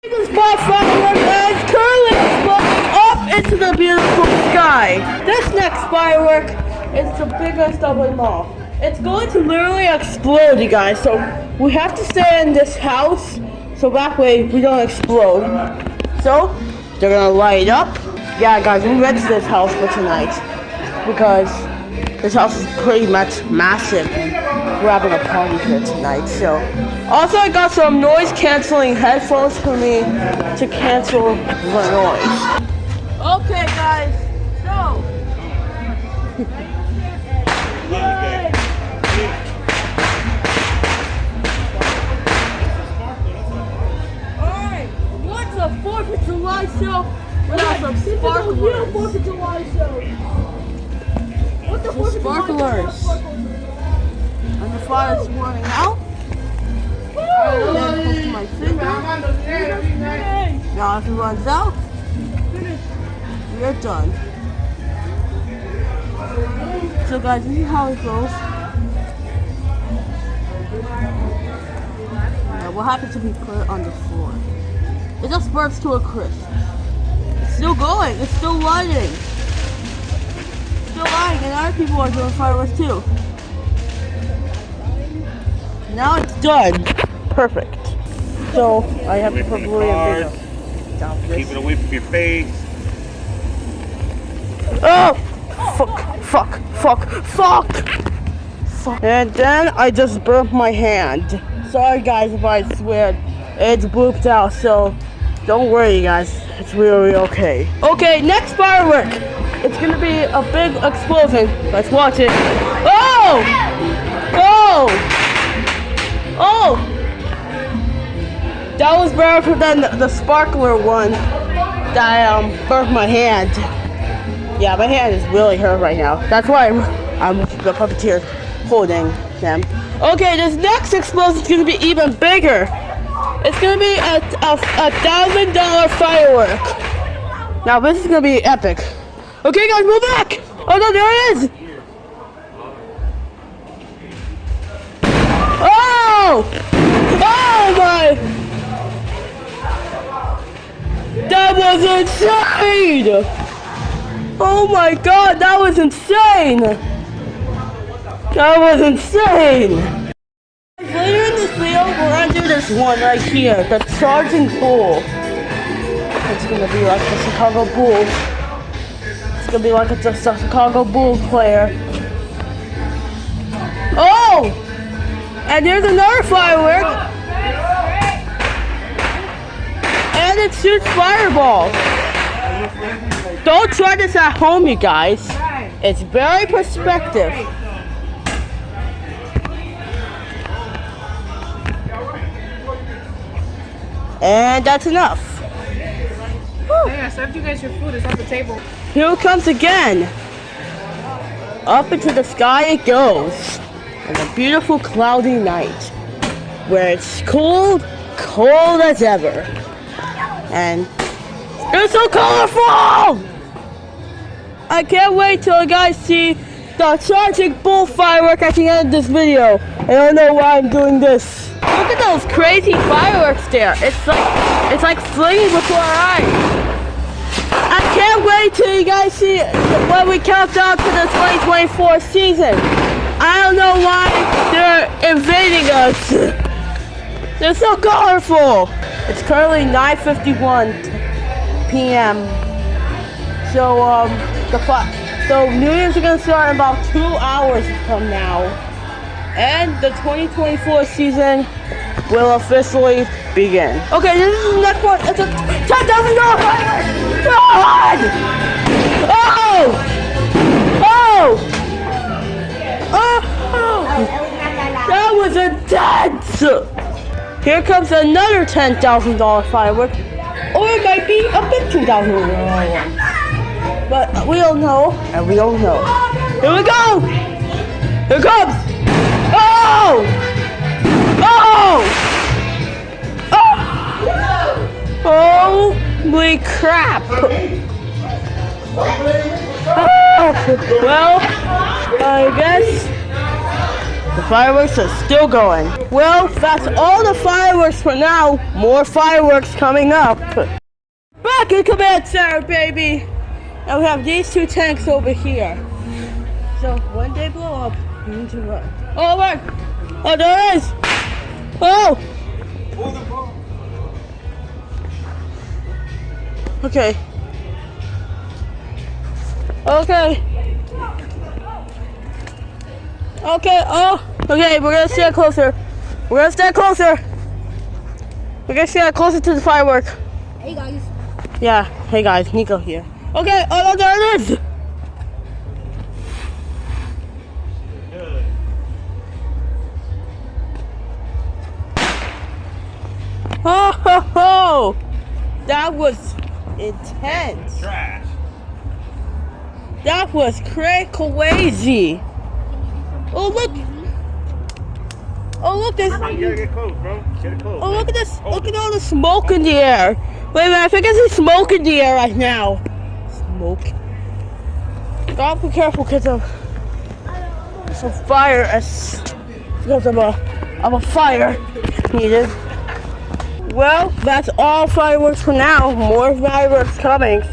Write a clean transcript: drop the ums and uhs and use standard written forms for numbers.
This ball firework is currently exploding up into the beautiful sky. This next firework is the biggest of them all. It's going to literally explode, you guys. So we have to stay in this house so that way we don't explode. So they're gonna light it up. Yeah, guys, we rented this house for tonight because this house is pretty much massive. We're having a party here tonight. So also I got some noise canceling headphones for me to cancel the noise. Okay, guys. So. Alright, what's a 4th of July show without some sparklers? Real 4th of July show. What's the 4th of sparklers? And the fire is burning out. Then close to my finger. Now if it runs out, we are done. So guys, this is how it goes. Now what happens if we put it on the floor? It just burns to a crisp. It's still going, it's still lighting. Still lighting, and other people are doing fireworks too. Now it's done. Perfect. So I have to put Bluey and Big. Keep it away from your face. Oh! Fuck. And then I just burnt my hand. Sorry guys if I swear. It's blooped out, so don't worry guys. It's really okay. Okay, next firework. It's gonna be a big explosion. Let's watch it. Oh! Oh! That was better than the sparkler one that burnt my hand. Yeah, my hand is really hurt right now. That's why I'm the puppeteer holding them. Okay, this next explosion is gonna be even bigger. It's gonna be a $1,000 firework. Now this is gonna be epic. Okay, guys, move back. Oh no, there it is. Oh my! That was insane! Oh my god, that was insane! That was insane! Later in this video, we're gonna do this one right here, the charging bull. It's gonna be like the Chicago Bulls. It's gonna be like it's a Chicago Bulls player. Oh! And there's another firework. And it shoots fireballs. Don't try this at home, you guys. It's very perspective. And that's enough. Hey, I served you guys your food. It's on the table. Here it comes again. Up into the sky it goes. On a beautiful cloudy night. Where it's cold as ever. And it's so colorful! I can't wait till you guys see the charging bull firework at the end of this video. I don't know why I'm doing this. Look at those crazy fireworks there. It's like flinging before our eyes. I can't wait till you guys see when we count down to the 2024 season. I don't know why they're invading us. They're so colorful. It's currently 9:51 p.m. So New Year's is gonna start in about 2 hours from now, and the 2024 season will officially begin. Okay, this is the next one. It's a $10,000 firework. God! That was intense. Here comes another $10,000 firework, or it might be a $15,000 one. But we don't know, and we don't know. Here we go! Here it comes! Oh! Holy crap! Well, I guess The fireworks are still going. Well, that's all the fireworks for now. More fireworks coming up. Back in command center, baby. And we have these two tanks over here. So when they blow up, we need to run. Oh, look! Oh, there it is! Oh! Okay. Okay. Okay, oh! Okay, we're gonna stand closer. We're gonna stand closer. We're gonna stand closer to the firework. Hey guys. Yeah, hey guys, Nico here. Okay, oh, there it is! Oh, ho, ho. That was intense. Trash. That was crazy. Oh, look. Oh, look, there's... You gotta get close, bro. Get it close. Oh, look at this. Look at all the smoke in the air. Wait a minute, I think I see smoke in the air right now. Smoke. Gotta be careful because of some fire. Because of a fire needed. Well, that's all fireworks for now. More fireworks coming.